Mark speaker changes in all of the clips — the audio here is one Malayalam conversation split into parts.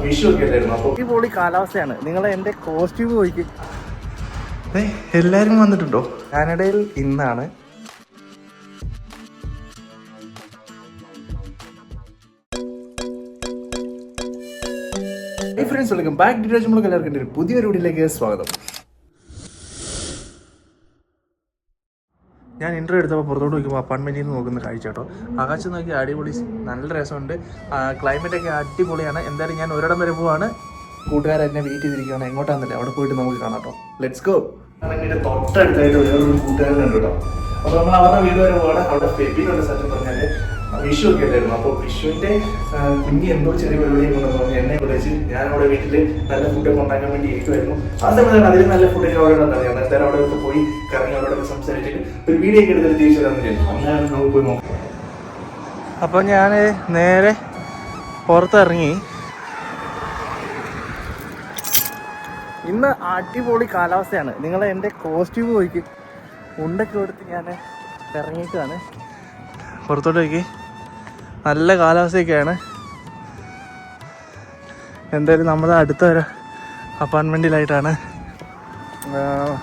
Speaker 1: വിഷു ഒക്കെ അല്ലായിരുന്നു. അപ്പോൾ ഈ പൊളി കാലാവസ്ഥയാണ്. നിങ്ങൾ എൻ്റെ കോസ്റ്റ്യൂം പോയിക്ക് എല്ലാവരും വന്നിട്ടുണ്ടോ? കാനഡയിൽ ഇന്നാണ്. ഫ്രണ്ട്സ്, വെൽക്കം ബാക്ക് ടു രാജ്മൂലക്ക്. എല്ലാവർക്കും ഒരു പുതിയൊരു വീഡിയോയിലേക്ക് സ്വാഗതം. ഞാൻ ഇൻ്റർവ്യൂ എടുത്തപ്പോൾ പുറത്തോട്ട് നോക്കുമ്പോൾ അപ്പാർട്ട്മെൻറ്റിൽ നിന്ന് നോക്കുന്ന കാഴ്ച കേട്ടോ. ആകാശം നോക്കി അടിപൊളി, നല്ല രസമുണ്ട്. ക്ലൈമറ്റൊക്കെ അടിപൊളിയാണ്. എന്തായാലും ഞാൻ ഒരിടം വരെ പോവാണ്. കൂട്ടുകാരെന്നെ വെയിറ്റ് ചെയ്തിരിക്കുകയാണ്. എങ്ങോട്ടാണെന്നല്ലേ, അവിടെ പോയിട്ട് നമുക്ക് കാണാം കേട്ടോ. Let's go. എൻ്റെ തൊട്ടടുത്തായിട്ട് വേറൊരു കൂട്ടുകാരനുണ്ട് കേട്ടോ. അപ്പോൾ നമ്മൾ അവരുടെ വീട് വരെ പോകണം. അവിടെ ഫെബിനുണ്ട്. സത്യം പറഞ്ഞാൽ വിഷു ഒക്കെ അല്ലായിരുന്നു. അപ്പോൾ വിഷുവിൻ്റെ കുഞ്ഞ് എന്തോ ചെറിയ പരിപാടിയൊക്കെ ഉണ്ടെന്ന് പറഞ്ഞു എന്നെ വിളിച്ച് ഞാൻ അവിടെ വീട്ടിൽ നല്ല ഫുഡൊക്കെ ഉണ്ടാക്കാൻ വേണ്ടി ഇരിക്കുമായിരുന്നു. ആ സമയത്താണ് അതിൽ നല്ല ഫുഡൊക്കെ അവിടെ ഉണ്ടാകുന്നത്. ഞാൻ എന്തായാലും അവിടെ ഒക്കെ പോയി കറങ്ങി അവരോടൊക്കെ സംസാരിച്ചിട്ട് ഒരു വീഡിയോ ഒക്കെ എടുത്തിട്ട് തിരിച്ചു തരാമെന്ന് വിചാരിച്ചു. അങ്ങനെ നമുക്ക് പോയി നോക്കാം. അപ്പോൾ ഞാൻ നേരെ പുറത്തിറങ്ങി. ഇന്ന് അടിപൊളി കാലാവസ്ഥയാണ്. നിങ്ങൾ എൻ്റെ കോസ്റ്റ്യൂം പോയിക്ക് ഉണ്ടൊക്കെ കൊടുത്ത് ഞാൻ ഇറങ്ങിയിട്ടാണ് പുറത്തോട്ടേക്ക്. നല്ല കാലാവസ്ഥയൊക്കെയാണ്. എന്തായാലും നമ്മുടെ അടുത്ത ഒരു അപ്പാർട്ട്മെൻറ്റിലായിട്ടാണ്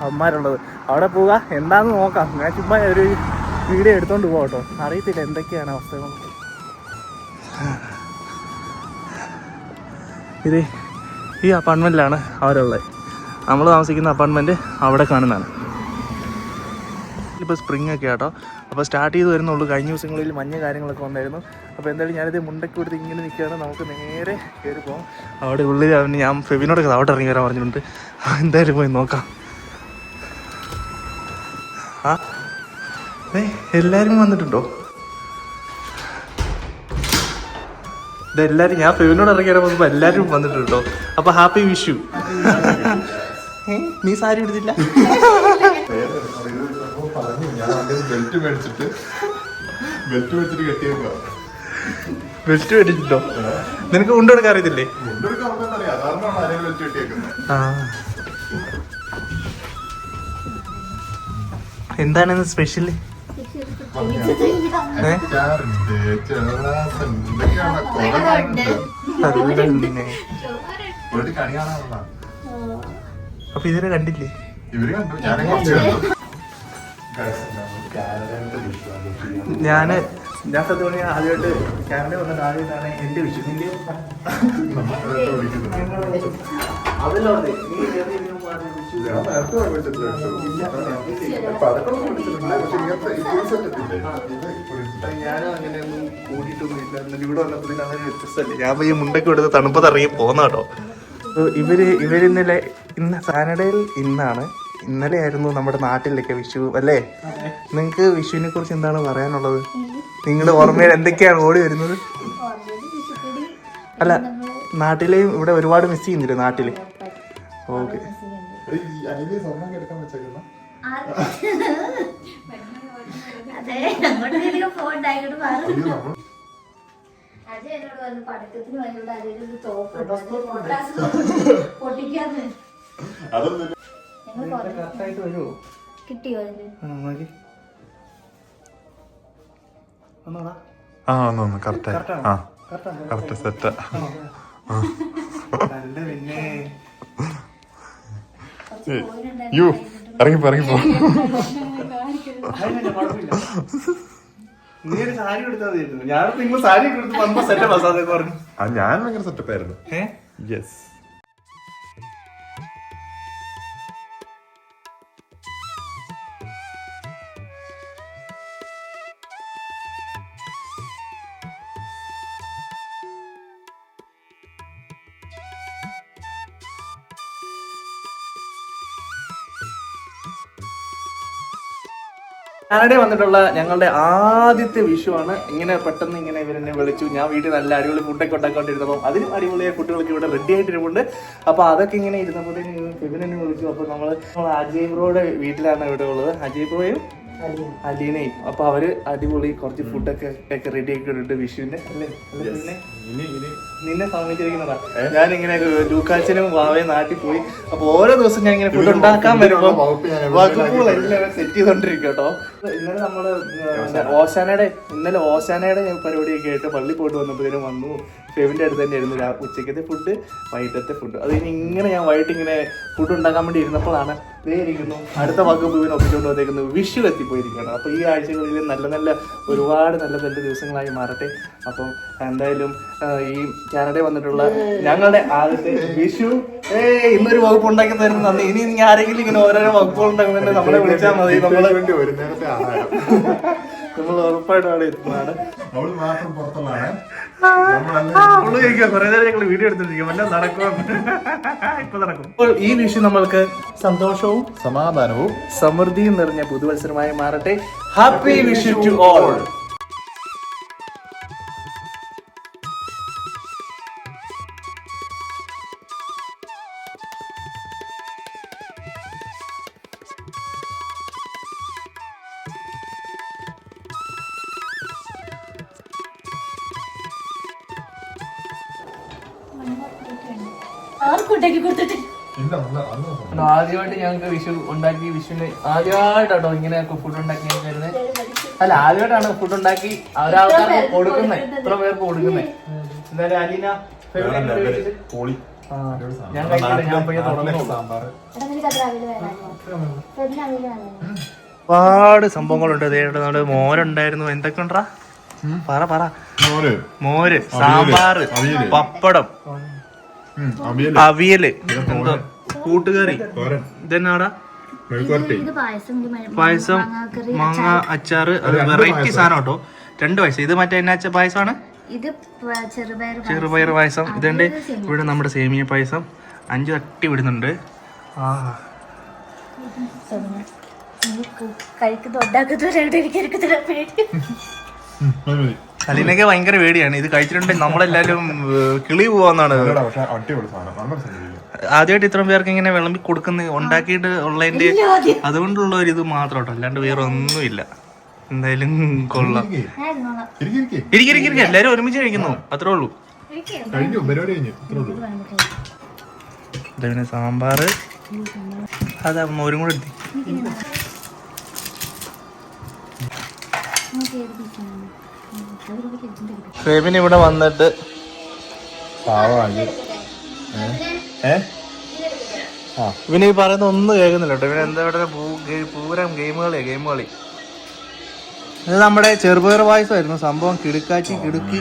Speaker 1: അമ്മമാരുള്ളത്. അവിടെ പോവുക, എന്താണെന്ന് നോക്കാം. ഞാൻ ചുമ്മാ ഒരു വീഡിയോ എടുത്തോണ്ട് പോകാം കേട്ടോ. അറിയത്തില്ല എന്തൊക്കെയാണ് അവസ്ഥകൾ. ഇത് ഈ അപ്പാർട്ട്മെൻറ്റിലാണ് അവരുള്ളത്. നമ്മൾ താമസിക്കുന്ന അപ്പാർട്ട്മെൻറ്റ് അവിടെ കാണുന്നതാണ്. ഇപ്പോൾ സ്പ്രിങ് ഒക്കെ ആട്ടോ. അപ്പോൾ സ്റ്റാർട്ട് ചെയ്ത് വരുന്നുള്ളൂ. കഴിഞ്ഞ ദിവസങ്ങളിൽ മഞ്ഞ കാര്യങ്ങളൊക്കെ ഉണ്ടായിരുന്നു. അപ്പോൾ എന്തായാലും ഞാനിത് മുണ്ടൊക്കെ കൊടുത്ത് ഇങ്ങനെ നിൽക്കുകയാണ്. നമുക്ക് നേരെ കയറി പോകാം. അവിടെ ഉള്ളിൽ ഞാൻ ഫെബിനോടൊക്കെ അവിടെ ഇറങ്ങി വരാൻ പറഞ്ഞിട്ടുണ്ട്. എന്തായാലും പോയി നോക്കാം. എല്ലാവരും വന്നിട്ടുണ്ടോ? ഇതെല്ലാവരും ഞാൻ ഫെബിനോട് ഇറങ്ങി വരാൻ പോകുമ്പോൾ എല്ലാവരും വന്നിട്ടുണ്ടോ? അപ്പോൾ ഹാപ്പി വിഷു. നീ സാരി എടുത്തില്ല?
Speaker 2: ബെൽറ്റ് മേടിച്ചിട്ടോ?
Speaker 1: നിനക്ക് കൊണ്ടെടുക്കാൻ അറിയത്തില്ലേ? എന്താണ് സ്പെഷ്യൽ? അപ്പൊ ഇതിനെ കണ്ടില്ലേ? ഞാൻ സത്യം പറഞ്ഞാൽ ആദ്യമായിട്ട് കാനഡ വന്നിട്ട് ആദ്യമായിട്ടാണ് എൻ്റെ വിഷു. നിന്റെ ഞാനും അങ്ങനെയൊന്നും കൂട്ടിയിട്ടൊന്നും ഇല്ല. എന്നിട്ട് ഇവിടെ വന്നപ്പോൾ അങ്ങനെ വ്യത്യസ്തമല്ലേ. ഞാൻ ഈ മുണ്ടൊക്കെ എടുത്ത് തണുപ്പത്ത് ഇറങ്ങി പോന്ന കേട്ടോ. ഇവരിന്നലെ കാനഡയിൽ ഇന്നാണ്. ഇന്നലെ ആയിരുന്നു നമ്മുടെ നാട്ടിലൊക്കെ വിഷു അല്ലേ? നിങ്ങൾക്ക് വിഷുവിനെ കുറിച്ച് എന്താണ് പറയാനുള്ളത്? നിങ്ങളുടെ ഓർമ്മയിൽ എന്തൊക്കെയാണ് ഓടി വരുന്നത്? അല്ല, നാട്ടിലെയും ഇവിടെ ഒരുപാട് മിസ് ചെയ്യുന്നില്ലേ നാട്ടില്? ഓക്കെ.
Speaker 2: കിട്ടിയോ? സെറ്റ്. ഇറങ്ങിപ്പോ ഞാൻ ഭയങ്കര സെറ്റപ്പായിരുന്നു. യെസ്.
Speaker 1: കാനഡയിൽ വന്നിട്ടുള്ള ഞങ്ങളുടെ ആദ്യത്തെ വിഷുവാണ്. ഇങ്ങനെ പെട്ടെന്ന് ഇങ്ങനെ ഇവരെന്നെ വിളിച്ചു. ഞാൻ വീട്ടിൽ നല്ല അടിപൊളി ഫുഡൊക്കെ ഉണ്ടാക്കൊണ്ടിരുന്നപ്പോൾ അതിനും അടിപൊളിയായ ഫുഡുകളൊക്കെ ഇവിടെ റെഡി ആയിട്ടിരിപ്പുണ്ട്. അപ്പോൾ അതൊക്കെ ഇങ്ങനെ ഇരുന്നപ്പോഴത്തേക്ക് ഫെബിനെന്നെ വിളിച്ചു. അപ്പോൾ നമ്മൾ അജയ് ബ്രോയുടെ വീട്ടിലാണ് ഇവിടെ ഉള്ളത്. അജയ് ബ്രോയും അലീനയും. അപ്പോൾ അവര് അടിപൊളി കുറച്ച് ഫുഡൊക്കെ റെഡി ആക്കിയിട്ടുണ്ട് വിഷുവിന്റെ. അല്ലേ? നിന്നെ സമ്മതിച്ചിരിക്കുന്നതാ. ഞാനിങ്ങനെ ലൂക്കാച്ചനും വാവയും നാട്ടിൽ പോയി. അപ്പൊ ഓരോ ദിവസം ഞാൻ ഇങ്ങനെ ഫുഡ് ഉണ്ടാക്കാൻ വരുമ്പോ വകുപ്പുകൾ എല്ലാം സെറ്റ് ചെയ്തോണ്ടിരിക്കും കേട്ടോ. ഇന്നലെ നമ്മള് ഇന്നലെ ഓശാനയുടെ പരിപാടിയൊക്കെ ആയിട്ട് പള്ളി പോയിട്ട് വന്നപ്പോഴത്തേനും വന്നു. ഫെവിന്റെ അടുത്ത് തന്നെ ആയിരുന്നു ഉച്ചക്കത്തെ ഫുഡ്, വൈകിട്ടത്തെ ഫുഡ്. അത് ഇനി ഇങ്ങനെ ഞാൻ വൈകിട്ട് ഇങ്ങനെ ഫുഡ് ഉണ്ടാക്കാൻ വേണ്ടി ഇരുന്നപ്പോഴാണ് ഇരിക്കുന്നു അടുത്ത വകുപ്പ് ഇവന് ഒപ്പിച്ചുകൊണ്ട് വന്നേക്കുന്നു. വിഷു എത്തിപ്പോയിരിക്കുകയാണ്. അപ്പോൾ ഈ ആഴ്ചകളിൽ നല്ല ഒരുപാട് നല്ല ദിവസങ്ങളായി മാറട്ടെ. അപ്പം എന്തായാലും ഈ കാനഡയിൽ വന്നിട്ടുള്ള ഞങ്ങളുടെ ആദ്യത്തെ വിഷു ഇന്നൊരു വകുപ്പ് ഉണ്ടാക്കി തരുന്ന നന്ദി. ഇനി ആരെങ്കിലും ഇങ്ങനെ ഓരോരോ വകുപ്പുകൾ ഉണ്ടാക്കുന്നുണ്ട് നമ്മളെ വിളിച്ചാൽ മതി. നമ്മൾ ഉറപ്പായിട്ടും അവിടെ എത്തുന്നതാണ്. കുറെ നേരം ഞങ്ങൾ വീഡിയോ എടുത്തിരിക്കും. വല്ല നടക്കും ഇപ്പൊ നടക്കും. അപ്പോൾ ഈ വിഷു നമ്മൾക്ക് സന്തോഷവും
Speaker 2: സമാധാനവും
Speaker 1: സമൃദ്ധിയും നിറഞ്ഞ പുതുവത്സരമായി മാറട്ടെ. Happy Vishu to all. ആദ്യമായിട്ട് ഞങ്ങൾക്ക് വിഷു ഉണ്ടാക്കി, വിഷുവിന് ആദ്യമായിട്ടോ ഇങ്ങനെ ഫുഡ് ഉണ്ടാക്കി തരുന്നത്. അല്ല, ആദ്യമായിട്ടാണ് ഫുഡ് ഉണ്ടാക്കി ഒരാൾക്കാർക്ക് കൊടുക്കുന്നത്, ഇത്ര പേർക്ക് കൊടുക്കുന്നത്. എന്തായാലും അലീന ഞാൻ കഴിക്കില്ല, ഞാൻ പോയി തുടങ്ങുന്നു. ഒരുപാട് സംഭവങ്ങളുണ്ട്. നമ്മുടെ മോരുണ്ടായിരുന്നു. എന്തൊക്കെ ഉണ്ടാ പറ. മോര്, സാമ്പാറ്, പപ്പടം, അവിയല്, എന്തോ കൂട്ടുകറി, ഇതെന്നാടാ പായസം, മാങ്ങ അച്ചാറ്. അത് വെറൈറ്റി സാധനം കേട്ടോ. 2 പായസം. ഇത് മറ്റേ എന്നാ പായസമാണ്, ചെറുപയർ പായസം. ഇതുണ്ട് ഇവിടെ നമ്മുടെ സേമിയ പായസം. 5 തട്ടി വിടുന്നുണ്ട്. അലീനൊക്കെ ഭയങ്കര പേടിയാണ്. ഇത് കഴിച്ചിട്ടുണ്ടെങ്കിൽ നമ്മളെല്ലാരും കിളി പോവാന്നാണ്. ആദ്യമായിട്ട് ഇത്രയും പേർക്ക് ഇങ്ങനെ വിളമ്പി കൊടുക്കുന്ന ഉണ്ടാക്കിയിട്ട് ഉള്ളതിന്റെ അതുകൊണ്ടുള്ള ഒരു ഇത് മാത്രം കേട്ടോ, അല്ലാണ്ട് വേറെ ഒന്നുമില്ല. എന്തായാലും കൊള്ളാം. ഇരിക്കും എല്ലാരും ഒരുമിച്ച് കഴിക്കുന്നു, അത്രേ ഉള്ളൂ. പിന്നെ സാമ്പാറ്, അതാ മോരും കൂടെ എടുത്തി. ഫെബിന് ഇവിടെ വന്നിട്ട് ഇവന് ഈ പറയുന്ന ഒന്നും കേൾക്കുന്നില്ല കേട്ടോ. ഇവന് എന്താ ഇവിടെ പൂരം ഗെയിം കളി. ഇത് നമ്മുടെ ചെറുപയർ പായസമായിരുന്നു സംഭവം. കിടുക്കി.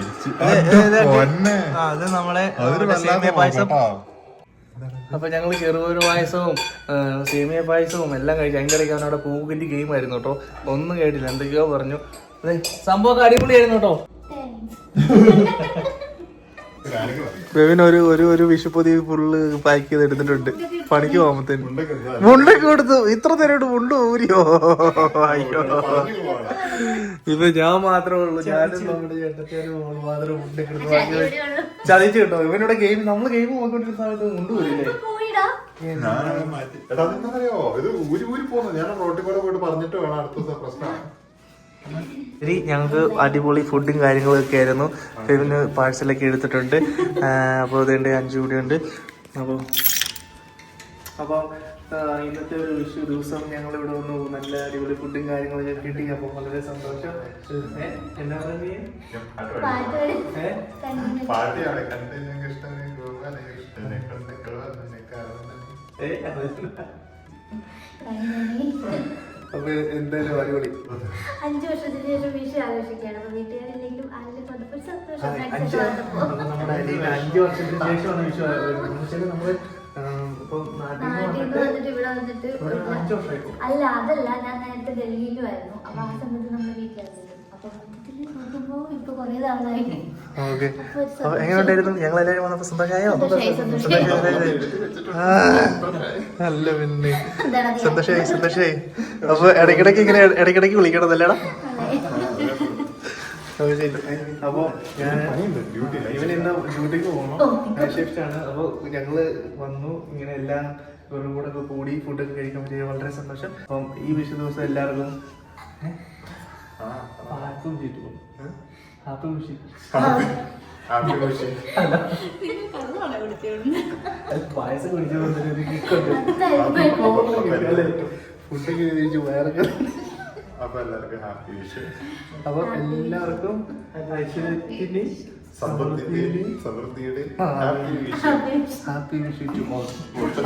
Speaker 1: അത് നമ്മളെ സേമിയ പായസം. അപ്പൊ ഞങ്ങള് ചെറുപയർ പായസവും സേമിയ പായസവും എല്ലാം കഴിച്ചു. അതിൻ്റെ ഇടയ്ക്ക് അവനവിടെ പൂക്കല്ലി ഗെയിം ആയിരുന്നു കേട്ടോ. ഒന്നും കേട്ടില്ല, എന്തൊക്കെയോ പറഞ്ഞു. അതെ, സംഭവം അടിപൊളിയായിരുന്നു കേട്ടോ. ബെവിൻ ഒരു വിഷുപ്പൊതി ഫുള്ള് പാക്ക് ചെയ്ത് എടുത്തിട്ടുണ്ട്. പണിക്ക് പോകുമ്പത്തേന് മുണ്ടൊക്കെ കൊടുത്തു. ഇത്ര നേരമായിട്ട് മുണ്ട് ഊരിയോ? അയ്യോ, ഇപ്പൊ ഞാൻ മാത്രമേ ഉള്ളൂ. ഞാനും നമ്മുടെ ചേട്ടത്തേനും മാത്രം മുണ്ടൊക്കെ എടുത്ത് ചതിച്ചു കേട്ടോ. ഇവനോട് നമ്മള് ഗെയിം നോക്കിക്കൊണ്ടിരുന്ന സമയത്ത് മുണ്ട് ഊരില്ലേ? ശരി, ഞങ്ങൾക്ക് അടിപൊളി ഫുഡും കാര്യങ്ങളൊക്കെ ആയിരുന്നു. ഫെവിന് പാഴ്സലൊക്കെ എടുത്തിട്ടുണ്ട്. അപ്പോൾ അതുകൊണ്ട് 5 കൂടിയുണ്ട്. അപ്പോൾ ഇന്നത്തെ ഒരു വിഷു ദിവസം ഞങ്ങൾ ഇവിടെ വന്നു. നല്ല അടിപൊളി ഫുഡും കാര്യങ്ങളൊക്കെ കിട്ടി. അപ്പോൾ വളരെ സന്തോഷം. എന്താ പറയുക, അപ്പൊ എന്തായാലും അടിപൊളി.
Speaker 3: 5 വർഷത്തിന് ശേഷം വിഷു ആഘോഷിക്കുകയാണ്. അപ്പൊ വീട്ടുകാരില്ലെങ്കിലും ആരെങ്കിലും സന്തോഷം.
Speaker 1: 5 വർഷത്തിന് ശേഷമാണ് വിഷു. നമ്മള്
Speaker 3: അല്ല, അതല്ല, ഞാൻ നേരത്തെ ഡൽഹിയിലുമായിരുന്നു. അപ്പൊ ആ സമയത്ത് നമ്മുടെ വീട്ടിലായിരുന്നു. അപ്പൊ നോക്കുമ്പോ ഇപ്പൊ കൊറേ നാളായി.
Speaker 1: എങ്ങനെയുണ്ടായിരുന്നു? ഞങ്ങൾ എല്ലാവരും വന്നപ്പോ സന്തോഷമായോ? അല്ല പിന്നെ സന്തോഷായി. അപ്പൊ ഇടയ്ക്കിടയ്ക്ക് വിളിക്കണം അല്ലേടാ? ശരി. അപ്പൊ ഞാൻ ഇവനെന്താ ഡ്യൂട്ടിക്ക് പോകണം, ഷിഫ്റ്റാണ്. അപ്പൊ ഞങ്ങള് വന്നു. ഇങ്ങനെ എല്ലാം ഇവരുടെ കൂടെ കൂടി ഫുഡൊക്കെ കഴിക്കാൻ പറ്റിയ വളരെ സന്തോഷം. അപ്പം ഈ വിഷു ദിവസം എല്ലാവർക്കും ഹാപ്പി വിഷു.
Speaker 2: Happy wish.
Speaker 1: പായസം കുടിച്ചു ഫുഡൊക്കെ കഴിച്ചു വയറൊക്കെ.
Speaker 2: അപ്പൊ എല്ലാവർക്കും ഹാപ്പി വിഷ്.
Speaker 1: അപ്പൊ എല്ലാവർക്കും ഐശ്വര്യത്തിന്
Speaker 2: സമൃദ്ധിയുടെ happy wish.
Speaker 1: Happy wish to all.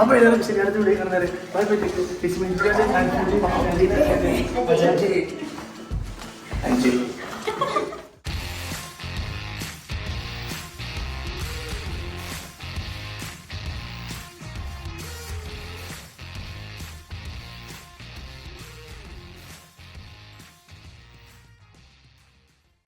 Speaker 1: അപ്പൊ എല്ലാവരും ശരി, അടുത്ത വീഡിയോ കാണുന്നവരെ ബൈ ബൈ.